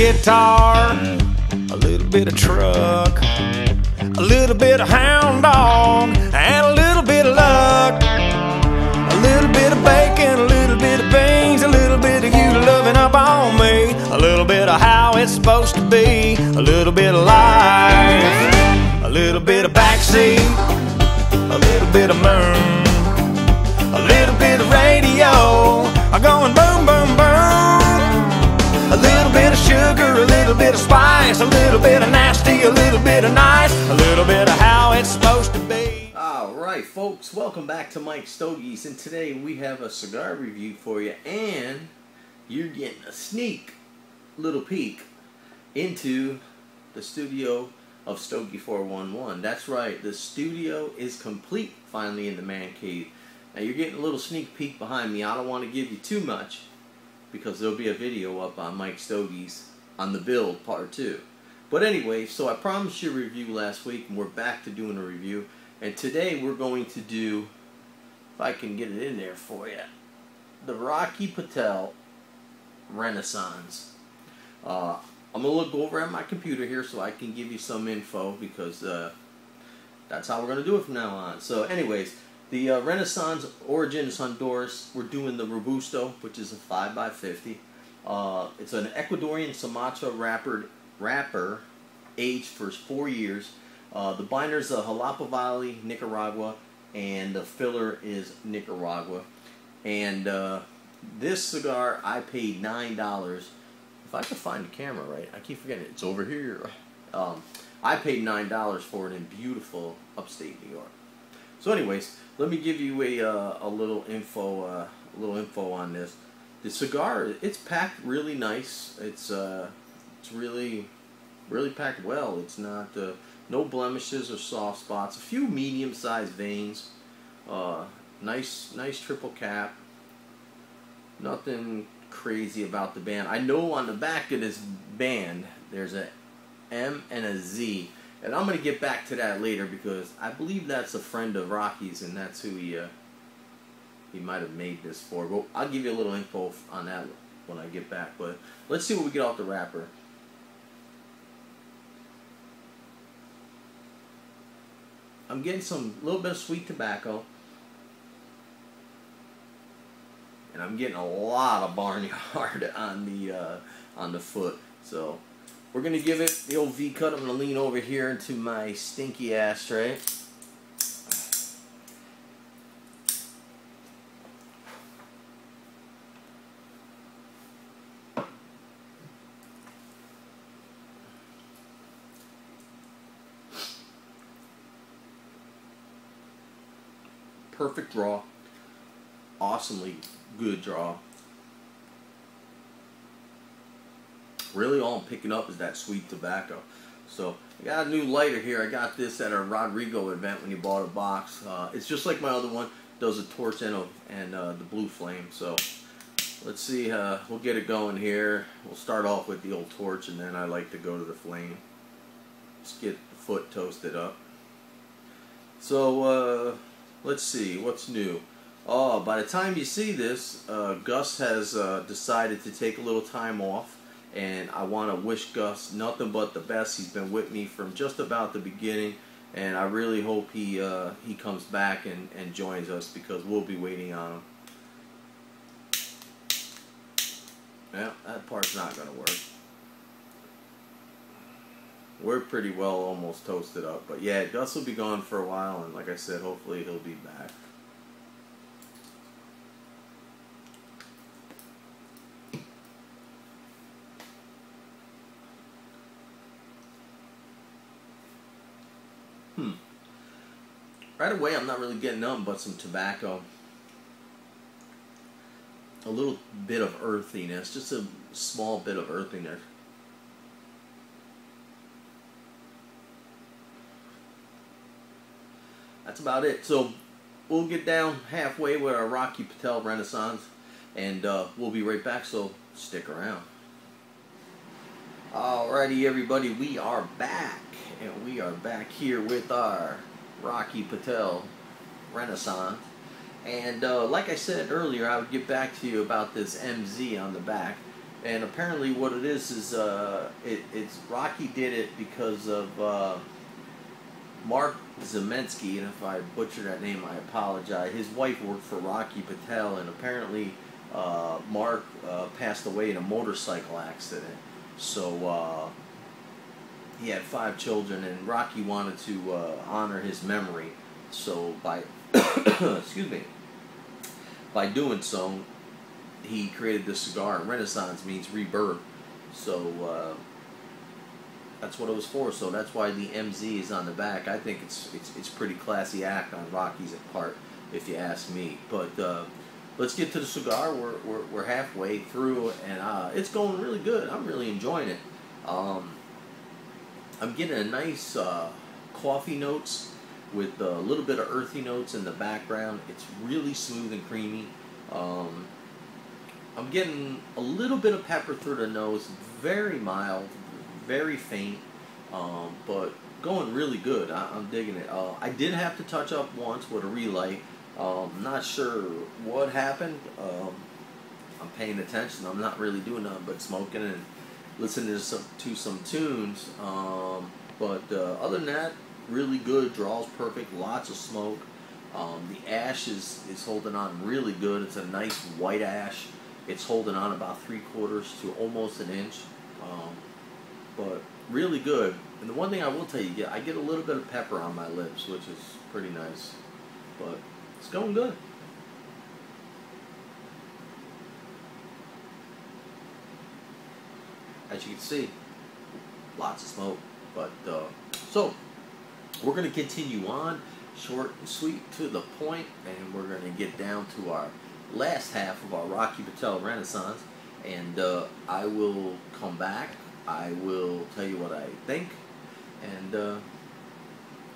guitar, a little bit of truck, a little bit of hound dog, and a little bit of luck. A little bit of bacon, a little bit of beans, a little bit of you loving up on me, a little bit of how it's supposed to be, a little bit of life, a little bit of backseat, a little bit of moon, a little bit of radio, going boom, boom, boom. A little bit of sugar, a little bit of spice, a little bit of nasty, a little bit of nice, a little bit of how it's supposed to be. Alright folks, welcome back to MikesStogies, and today we have a cigar review for you, and you're getting a sneak little peek into the studio of Stogie 411. That's right, the studio is complete finally in the man cave. Now you're getting a little sneak peek behind me. I don't want to give you too much because there'll be a video up on MikesStogies on the build part 2. But anyway, so I promised you a review last week, and we're back to doing a review. And today we're going to do, if I can get it in there for you, the Rocky Patel Renaissance. I'm going to look over at my computer here so I can give you some info, because that's how we're going to do it from now on. So anyways, the Renaissance Origins Honduras, we're doing the Robusto, which is a 5x50. It's an Ecuadorian Sumatra wrapper aged for 4 years. The binder is a Jalapa Valley, Nicaragua, and the filler is Nicaragua. And this cigar, I paid $9. If I could find the camera right, I keep forgetting it's over here. I paid $9 for it in beautiful upstate New York. So anyways, let me give you a little info on this. The cigar, it's packed really nice. It's really packed well. It's not no blemishes or soft spots. A few medium-sized veins. Nice triple cap. Nothing crazy about the band. I know on the back of this band there's a M and a Z. And I'm going to get back to that later because I believe that's a friend of Rocky's, and that's who he might have made this for. But I'll give you a little info on that when I get back. But let's see what we get off the wrapper. I'm getting some little bit of sweet tobacco, and I'm getting a lot of barnyard on the foot. So we're going to give it the old V cut. I'm going to lean over here into my stinky ashtray. Perfect draw. Awesomely good draw. Really all I'm picking up is that sweet tobacco. So I got a new lighter here. I got this at a Rodrigo event when he bought a box. It's just like my other one. Does a torch and the blue flame. So let's see. We'll get it going here. We'll start off with the old torch, and then I like to go to the flame. Let's get the foot toasted up. So let's see what's new. Oh, by the time you see this, Gus has decided to take a little time off. And I want to wish Gus nothing but the best. He's been with me from just about the beginning, and I really hope he comes back and joins us, because we'll be waiting on him. Yeah, that part's not going to work. We're pretty well almost toasted up, but yeah, Gus will be gone for a while, and like I said, hopefully he'll be back. Right away, I'm not really getting nothing but some tobacco. A little bit of earthiness, just a small bit of earthiness. That's about it. So we'll get down halfway with our Rocky Patel Renaissance, and we'll be right back, so stick around. Alrighty everybody, we are back, and we are back here with our Rocky Patel Renaissance. And like I said earlier, I would get back to you about this MZ on the back. And apparently what it is it's Rocky did it because of Mark Zemensky, and if I butcher that name, I apologize. His wife worked for Rocky Patel, and apparently Mark passed away in a motorcycle accident. So he had 5 children, and Rocky wanted to honor his memory. So by excuse me, by doing so, he created the cigar. Renaissance means rebirth. So that's what it was for. So that's why the MZ is on the back. I think it's pretty classy act on Rocky's part, if you ask me. But let's get to the cigar. We're halfway through, and it's going really good. I'm really enjoying it. I'm getting a nice coffee notes with a little bit of earthy notes in the background. It's really smooth and creamy. I'm getting a little bit of pepper through the nose, very mild, very faint, but going really good. I'm digging it. I did have to touch up once with a relight. Not sure what happened. I'm paying attention. I'm not really doing nothing but smoking and listening to some tunes. But other than that, really good. Draws perfect. Lots of smoke. The ash is holding on really good. It's a nice white ash. It's holding on about 3/4 to almost an inch. But really good. And the one thing I will tell you, I get a little bit of pepper on my lips, which is pretty nice. But it's going good. As you can see, lots of smoke. But so we're going to continue on, short and sweet, to the point, and we're going to get down to our last half of our Rocky Patel Renaissance, and I will come back. I will tell you what I think, and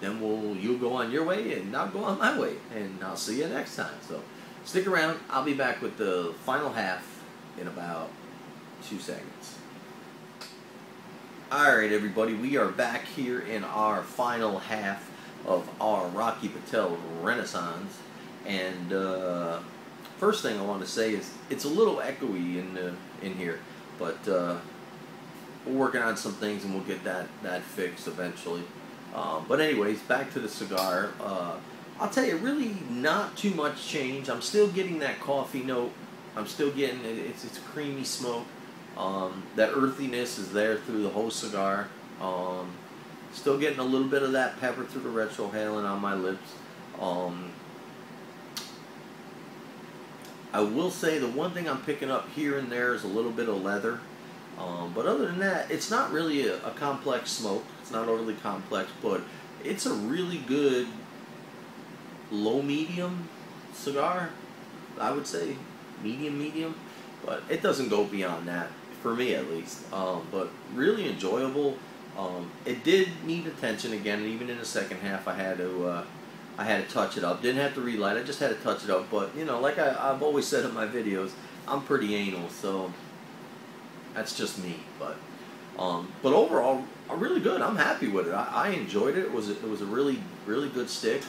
then you'll go on your way, and I'll go on my way, and I'll see you next time. So stick around. I'll be back with the final half in about 2 seconds. Alright everybody, we are back here in our final half of our Rocky Patel Renaissance, and first thing I want to say is it's a little echoey in here, but we're working on some things and we'll get that fixed eventually. But anyways, back to the cigar. I'll tell you, really not too much change. I'm still getting that coffee note. I'm still getting it's creamy smoke. That earthiness is there through the whole cigar. Still getting a little bit of that pepper through the retrohalon on my lips. I will say the one thing I'm picking up here and there is a little bit of leather. But other than that, it's not really a complex smoke. It's not overly complex, but it's a really good low-medium cigar. I would say medium, but it doesn't go beyond that, for me at least. But really enjoyable. It did need attention again, and even in the second half I had to touch it up. Didn't have to relight, I just had to touch it up. But, you know, like I've always said in my videos, I'm pretty anal, so that's just me. But overall, really good. I'm happy with it. I enjoyed it. It was a really good stick.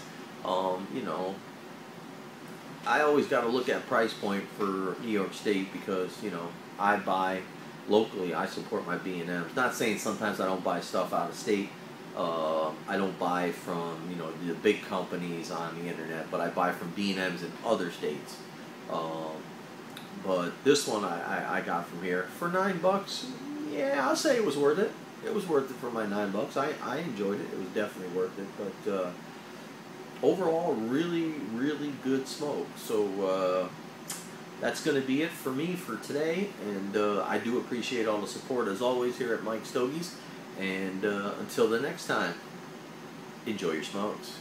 You know, I always got to look at price point for New York State because, you know, I buy locally. I support my B&Ms. Not saying sometimes I don't buy stuff out of state. I don't buy from, you know, the big companies on the internet, but I buy from B&Ms in other states. But this one I got from here for $9. Yeah, I'll say it was worth it. It was worth it for my $9. I enjoyed it. It was definitely worth it. But overall, really good smoke. So that's going to be it for me for today. And I do appreciate all the support as always here at MikesStogies. And until the next time, enjoy your smokes.